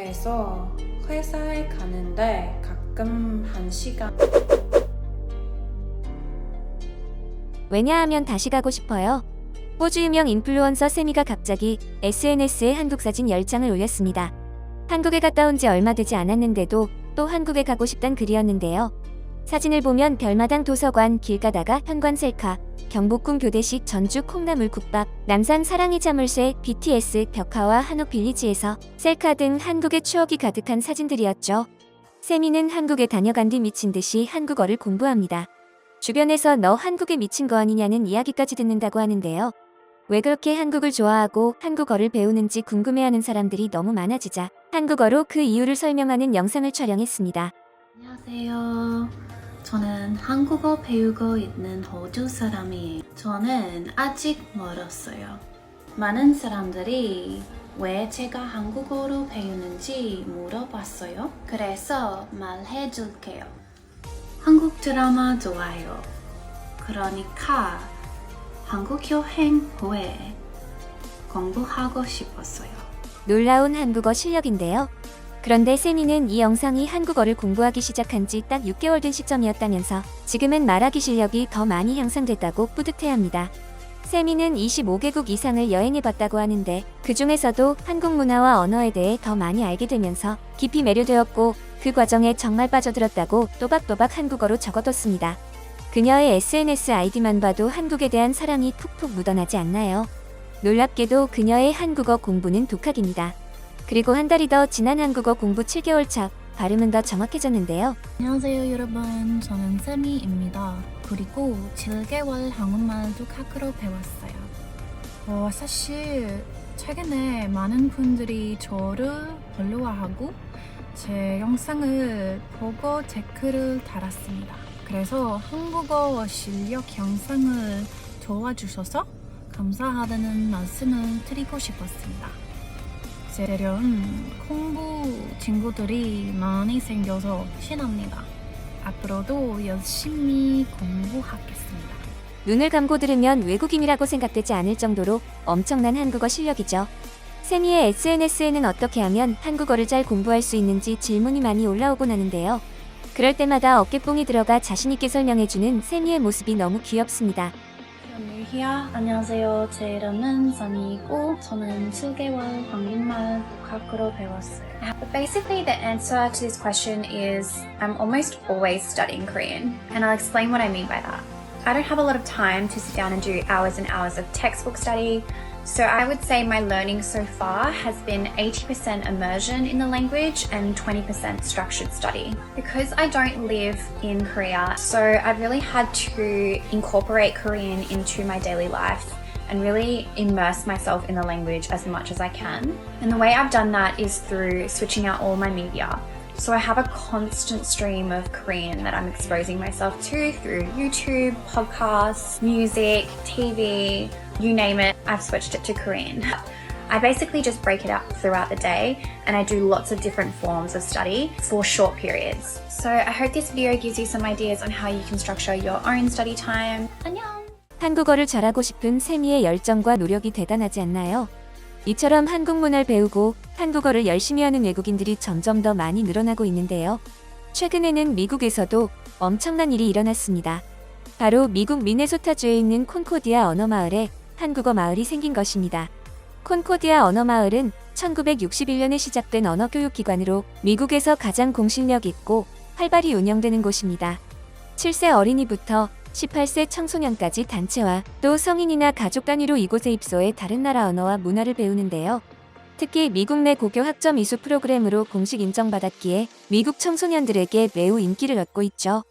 그래서 회사에 가는데 가끔 1시간. 왜냐하면 다시 가고 싶어요. 호주 유명 인플루언서 세미가 갑자기 SNS에 한국 사진 10장을 올렸습니다. 한국에 갔다 온 지 얼마 되지 않았는데도 또 한국에 가고 싶단 글이었는데요. 사진을 보면 별마당 도서관, 길 가다가 현관 셀카, 경복궁 교대식, 전주 콩나물 국밥, 남산 사랑이 자물쇠, BTS, 벽화와 한옥 빌리지에서 셀카 등 한국의 추억이 가득한 사진들이었죠. 세미는 한국에 다녀간 뒤 미친 듯이 한국어를 공부합니다. 주변에서 너 한국에 미친 거 아니냐는 이야기까지 듣는다고 하는데요. 왜 그렇게 한국을 좋아하고 한국어를 배우는지 궁금해하는 사람들이 너무 많아지자 한국어로 그 이유를 설명하는 영상을 촬영했습니다. 안녕하세요. 저는 한국어 배우고 있는 호주 사람이에요. 저는 아직 멀었어요. 많은 사람들이 왜 제가 한국어로 배우는지 물어봤어요. 그래서 말해줄게요. 한국 드라마 좋아해요. 그러니까 한국 여행 후에 공부하고 싶었어요. 놀라운 한국어 실력인데요. 그런데 세미는 이 영상이 한국어를 공부하기 시작한 지 딱 6개월 된 시점이었다면서 지금은 말하기 실력이 더 많이 향상됐다고 뿌듯해합니다. 세미는 25개국 이상을 여행해봤다고 하는데 그 중에서도 한국 문화와 언어에 대해 더 많이 알게 되면서 깊이 매료되었고 그 과정에 정말 빠져들었다고 또박또박 한국어로 적어뒀습니다. 그녀의 SNS 아이디만 봐도 한국에 대한 사랑이 푹푹 묻어나지 않나요? 놀랍게도 그녀의 한국어 공부는 독학입니다. 그리고 한 달이 더 지난 한국어 공부 7개월 차, 발음은 더 정확해졌는데요. 안녕하세요 여러분, 저는 세미입니다. 그리고 7개월 한국말 독학으로 배웠어요. 사실 최근에 많은 분들이 저를 follow-하고 제 영상을 보고 댓글을 달았습니다. 그래서 한국어 실력 향상을 도와주셔서 감사하다는 말씀을 드리고 싶었습니다. 재련 공부 친구들이 많이 생겨서 신납니다. 앞으로도 열심히 공부하겠습니다. 눈을 감고 들으면 외국인이라고 생각되지 않을 정도로 엄청난 한국어 실력이죠. 세미의 SNS에는 어떻게 하면 한국어를 잘 공부할 수 있는지 질문이 많이 올라오곤 하는데요. 그럴 때마다 어깨뽕이 들어가 자신있게 설명해주는 세미의 모습이 너무 귀엽습니다. 안녕하세요. 제 이름은 선이고 저는 7개월 한국말 독학으로 배웠어요. But basically, the answer to this question is I'm almost always studying Korean, and I'll explain what I mean by that. I don't have a lot of time to sit down and do hours and hours of textbook study, so I would say my learning so far has been 80% immersion in the language and 20% structured study. Because I don't live in Korea, so I've really had to incorporate Korean into my daily life and really immerse myself in the language as much as I can. And the way I've done that is through switching out all my media. So I have a constant stream of Korean that I'm exposing myself to through YouTube, podcasts, music, TV, you name it, I've switched it to Korean. I basically just break it up throughout the day and I do lots of different forms of study for short periods. So I hope this video gives you some ideas on how you can structure your own study time. 안녕! 한국어를 잘하고 싶은 세미의 열정과 노력이 대단하지 않나요? 이처럼 한국 문화를 배우고 한국어를 열심히 하는 외국인들이 점점 더 많이 늘어나고 있는데요. 최근에는 미국에서도 엄청난 일이 일어났습니다. 바로 미국 미네소타주에 있는 콘코디아 언어마을에 한국어 마을이 생긴 것입니다. 콘코디아 언어마을은 1961년에 시작된 언어교육기관으로 미국에서 가장 공신력 있고 활발히 운영되는 곳입니다. 7세 어린이부터 18세 청소년까지 단체와 또 성인이나 가족 단위로 이곳에 입소해 다른 나라 언어와 문화를 배우는데요. 특히 미국 내 고교 학점 이수 프로그램으로 공식 인정받았기에 미국 청소년들에게 매우 인기를 얻고 있죠.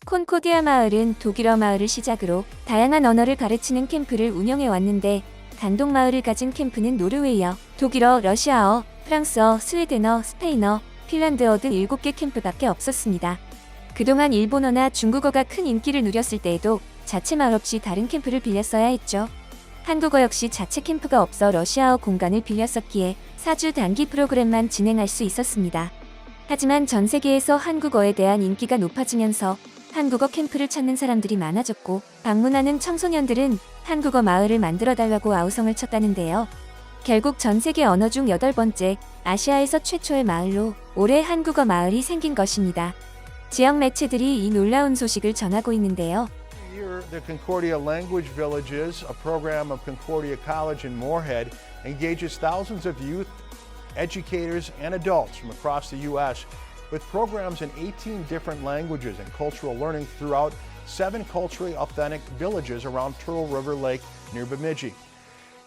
콘코디아 마을은 독일어 마을을 시작으로 다양한 언어를 가르치는 캠프를 운영해 왔는데 단독 마을을 가진 캠프는 노르웨이어, 독일어, 러시아어, 프랑스어, 스웨덴어, 스페인어, 핀란드어 등 7개 캠프밖에 없었습니다. 그동안 일본어나 중국어가 큰 인기를 누렸을 때에도 자체 마을 없이 다른 캠프를 빌렸어야 했죠. 한국어 역시 자체 캠프가 없어 러시아어 공간을 빌렸었기에 4주 단기 프로그램만 진행할 수 있었습니다. 하지만 전 세계에서 한국어에 대한 인기가 높아지면서 한국어 캠프를 찾는 사람들이 많아졌고 방문하는 청소년들은 한국어 마을을 만들어달라고 아우성을 쳤다는데요. 결국 전 세계 언어 중 8번째, 아시아에서 최초의 마을로 올해 한국어 마을이 생긴 것입니다. 지역 매체들이 이 놀라운 소식을 전하고 있는데요. Here, the Concordia Language Villages, a program of Concordia College in Moorhead, engages thousands of youth, educators, and adults from across the U.S. with programs in 18 different languages and cultural learning throughout 7 culturally authentic villages around Turtle River Lake near Bemidji.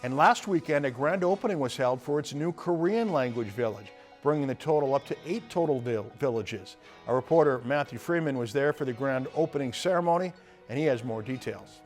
And last weekend, a grand opening was held for its new Korean language village, bringing the total up to 8 total villages. Our reporter Matthew Freeman was there for the grand opening ceremony, and he has more details.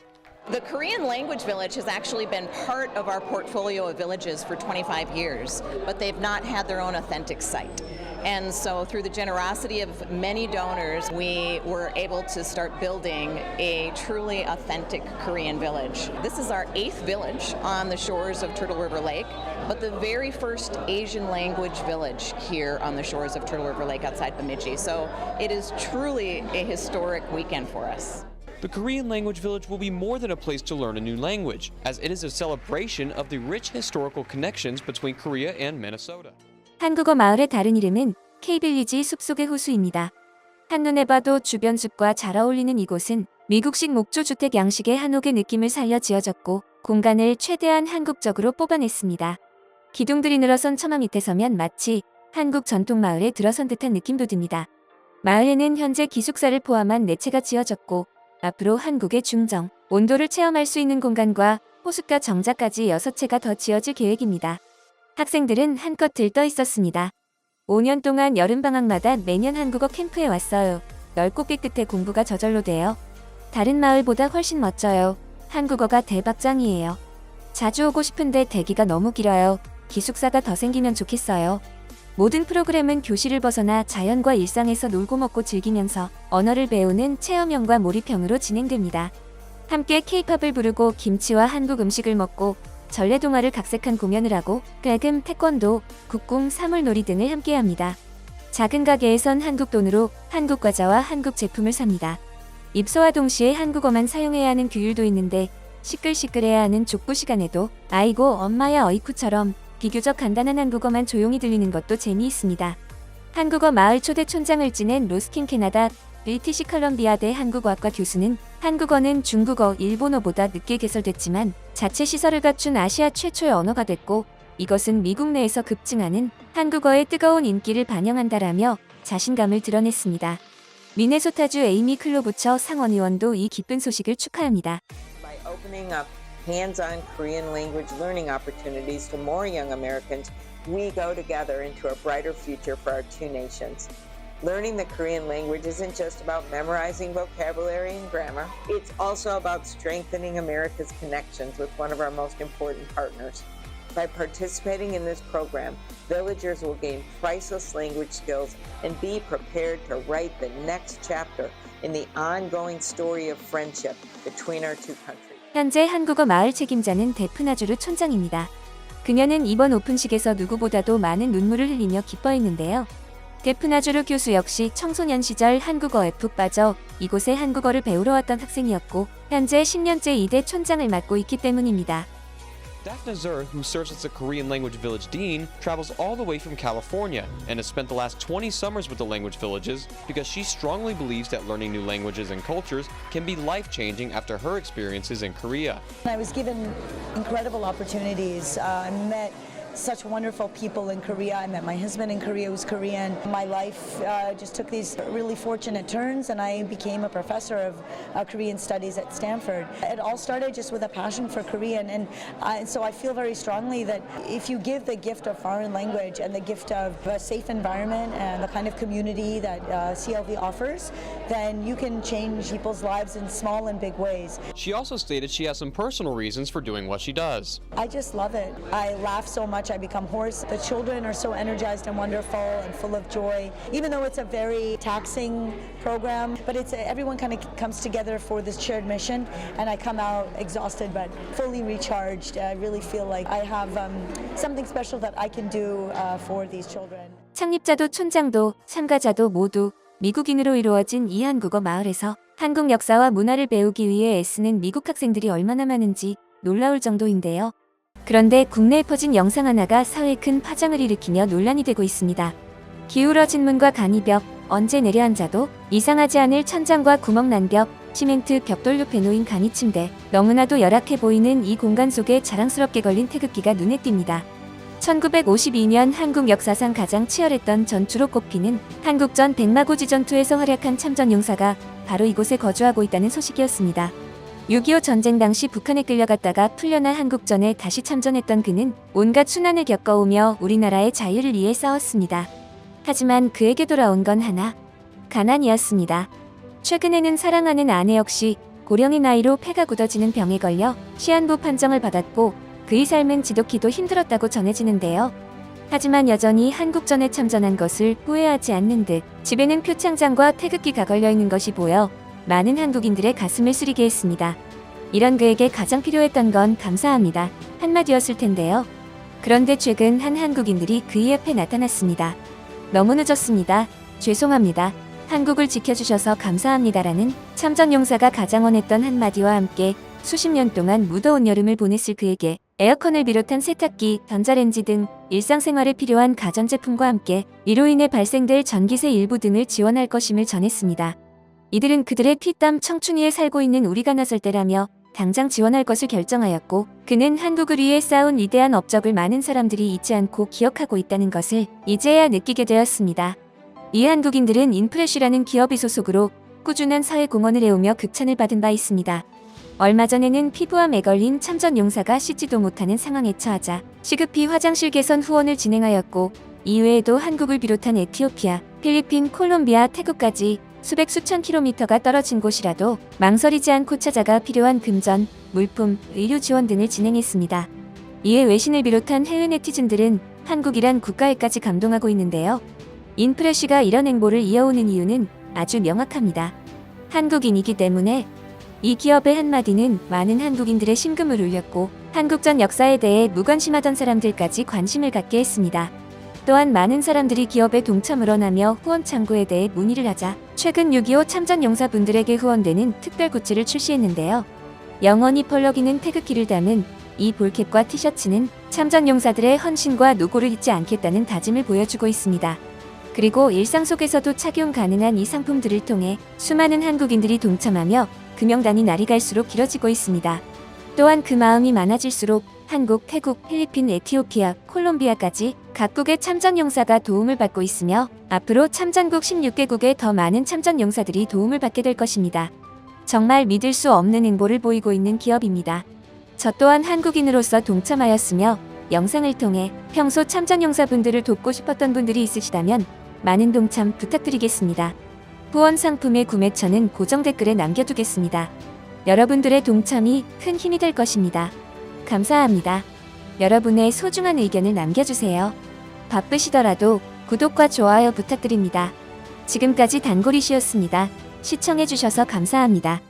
The Korean Language Village has actually been part of our portfolio of villages for 25 years, but they've not had their own authentic site. And so through the generosity of many donors, we were able to start building a truly authentic Korean village. This is our 8th village on the shores of Turtle River Lake, but the very first Asian language village here on the shores of Turtle River Lake outside Bemidji. So it is truly a historic weekend for us. The Korean Language Village will be more than a place to learn a new language, as it is a celebration of the rich historical connections between Korea and Minnesota. 한국어 마을의 다른 이름은 K-빌리지 숲속의 호수입니다. 한눈에 봐도 주변 숲과 잘 어울리는 이곳은 미국식 목조 주택 양식의 한옥의 느낌을 살려 지어졌고 공간을 최대한 한국적으로 뽑아냈습니다. 기둥들이 늘어선 처마 밑에 서면 마치 한국 전통 마을에 들어선 듯한 느낌도 듭니다. 마을에는 현재 기숙사를 포함한 4채가 지어졌고 앞으로 한국의 중정, 온도를 체험할 수 있는 공간과 호숫가 정자까지 6채가 더 지어질 계획입니다. 학생들은 한껏 들떠 있었습니다. 5년 동안 여름방학마다 매년 한국어 캠프에 왔어요. 넓고 깨끗해 공부가 저절로 돼요. 다른 마을보다 훨씬 멋져요. 한국어가 대박짱이에요. 자주 오고 싶은데 대기가 너무 길어요. 기숙사가 더 생기면 좋겠어요. 모든 프로그램은 교실을 벗어나 자연과 일상에서 놀고 먹고 즐기면서 언어를 배우는 체험형과 몰입형으로 진행됩니다. 함께 K-팝을 부르고 김치와 한국 음식을 먹고 전래동화를 각색한 공연을 하고 가금, 태권도, 국궁, 사물놀이 등을 함께합니다. 작은 가게에선 한국 돈으로 한국 과자와 한국 제품을 삽니다. 입소와 동시에 한국어만 사용해야 하는 규율도 있는데 시끌시끌해야 하는 족구 시간에도 아이고 엄마야 어이쿠처럼 비교적 간단한 한국어만 조용히 들리는 것도 재미있습니다. 한국어 마을 초대 촌장을 지낸 로스킨 캐나다 브리티시 컬럼비아대 한국어학과 교수는 한국어는 중국어, 일본어보다 늦게 개설됐지만 자체 시설을 갖춘 아시아 최초의 언어가 됐고 이것은 미국 내에서 급증하는 한국어의 뜨거운 인기를 반영한다라며 자신감을 드러냈습니다. 미네소타주 에이미 클로부처 상원의원도 이 기쁜 소식을 축하합니다. By opening up hands-on Korean language learning opportunities to more young Americans, we go together into a brighter future for our two nations. Learning the Korean language isn't just about memorizing vocabulary and grammar. It's also about strengthening America's connections with one of our most important partners. By participating in this program, villagers will gain priceless language skills and be prepared to write the next chapter in the ongoing story of friendship between our two countries. 현재 한국어 마을 책임자는 데프나주르 촌장입니다. 그녀는 이번 오픈식에서 누구보다도 많은 눈물을 흘리며 기뻐했는데요. 데프나주르 교수 역시 청소년 시절 한국어에 푹 빠져 이곳에 한국어를 배우러 왔던 학생이었고 현재 10년째 이대 촌장을 맡고 있기 때문입니다. Daphne Zur, who serves as the Korean Language Village Dean, travels all the way from California and has spent the last 20 summers with the language villages because she strongly believes that learning new languages and cultures can be life-changing after her experiences in Korea. I was given incredible opportunities. I met such wonderful people in Korea. I met my husband in Korea who's Korean. My life just took these really fortunate turns and I became a professor of Korean studies at Stanford. It all started just with a passion for Korean and so I feel very strongly that if you give the gift of foreign language and the gift of a safe environment and the kind of community that CLV offers, then you can change people's lives in small and big ways. She also stated she has some personal reasons for doing what she does. I just love it. I laugh so much I become hoarse. The children are so energized and wonderful and full of joy. Even though it's a very taxing program, but everyone kind of comes together for this shared mission and I come out exhausted but fully recharged. I really feel like I have something special that I can do for these children. 창립자도 촌장도 참가자도 모두 미국인으로 이루어진 이 한국어 마을에서 한국 역사와 문화를 배우기 위해 애쓰는 미국 학생들이 얼마나 많은지 놀라울 정도인데요. 그런데 국내에 퍼진 영상 하나가 사회에 큰 파장을 일으키며 논란이 되고 있습니다. 기울어진 문과 간이벽, 언제 내려앉아도 이상하지 않을 천장과 구멍 난 벽, 시멘트 벽돌 옆에 놓인 간이 침대, 너무나도 열악해 보이는 이 공간 속에 자랑스럽게 걸린 태극기가 눈에 띕니다. 1952년 한국 역사상 가장 치열했던 전투로 꼽히는 한국전 백마고지 전투에서 활약한 참전용사가 바로 이곳에 거주하고 있다는 소식이었습니다. 6.25 전쟁 당시 북한에 끌려갔다가 풀려난 한국전에 다시 참전했던 그는 온갖 순환을 겪어오며 우리나라의 자유를 위해 싸웠습니다. 하지만 그에게 돌아온 건 하나, 가난이었습니다. 최근에는 사랑하는 아내 역시 고령의 나이로 폐가 굳어지는 병에 걸려 시한부 판정을 받았고 그의 삶은 지독히도 힘들었다고 전해지는데요. 하지만 여전히 한국전에 참전한 것을 후회하지 않는 듯 집에는 표창장과 태극기가 걸려있는 것이 보여 많은 한국인들의 가슴을 쓰리게 했습니다. 이런 그에게 가장 필요했던 건 감사합니다 한마디였을 텐데요. 그런데 최근 한 한국인들이 그의 옆에 나타났습니다. 너무 늦었습니다. 죄송합니다. 한국을 지켜주셔서 감사합니다라는 참전용사가 가장 원했던 한마디와 함께 수십 년 동안 무더운 여름을 보냈을 그에게 에어컨을 비롯한 세탁기, 전자레인지 등 일상생활에 필요한 가전제품과 함께 이로 인해 발생될 전기세 일부 등을 지원할 것임을 전했습니다. 이들은 그들의 피땀 청춘 위에 살고 있는 우리가 나설 때라며 당장 지원할 것을 결정하였고 그는 한국을 위해 쌓은 위대한 업적을 많은 사람들이 잊지 않고 기억하고 있다는 것을 이제야 느끼게 되었습니다. 이 한국인들은 인프레쉬라는 기업의 소속으로 꾸준한 사회공헌을 해오며 극찬을 받은 바 있습니다. 얼마 전에는 피부암에 걸린 참전용사가 씻지도 못하는 상황에 처하자 시급히 화장실 개선 후원을 진행하였고 이외에도 한국을 비롯한 에티오피아, 필리핀, 콜롬비아, 태국까지 수백 수천 킬로미터가 떨어진 곳이라도 망설이지 않고 찾아가 필요한 금전, 물품, 의료 지원 등을 진행했습니다. 이에 외신을 비롯한 해외 네티즌들은 한국이란 국가에까지 감동하고 있는데요. 인프레쉬가 이런 행보를 이어오는 이유는 아주 명확합니다. 한국인이기 때문에. 이 기업의 한마디는 많은 한국인들의 심금을 울렸고 한국전 역사에 대해 무관심하던 사람들까지 관심을 갖게 했습니다. 또한 많은 사람들이 기업에 동참을 원하며 후원 창구에 대해 문의를 하자 최근 6.25 참전용사분들에게 후원되는 특별 굿즈를 출시했는데요. 영원히 펄럭이는 태극기를 담은 이 볼캡과 티셔츠는 참전용사들의 헌신과 노고를 잊지 않겠다는 다짐을 보여주고 있습니다. 그리고 일상 속에서도 착용 가능한 이 상품들을 통해 수많은 한국인들이 동참하며 그 명단이 날이 갈수록 길어지고 있습니다. 또한 그 마음이 많아질수록 한국, 태국, 필리핀, 에티오피아, 콜롬비아까지 각국의 참전용사가 도움을 받고 있으며 앞으로 참전국 16개국의 더 많은 참전용사들이 도움을 받게 될 것입니다. 정말 믿을 수 없는 행보를 보이고 있는 기업입니다. 저 또한 한국인으로서 동참하였으며 영상을 통해 평소 참전용사분들을 돕고 싶었던 분들이 있으시다면 많은 동참 부탁드리겠습니다. 후원 상품의 구매처는 고정 댓글에 남겨두겠습니다. 여러분들의 동참이 큰 힘이 될 것입니다. 감사합니다. 여러분의 소중한 의견을 남겨주세요. 바쁘시더라도 구독과 좋아요 부탁드립니다. 지금까지 단골이시였습니다. 시청해주셔서 감사합니다.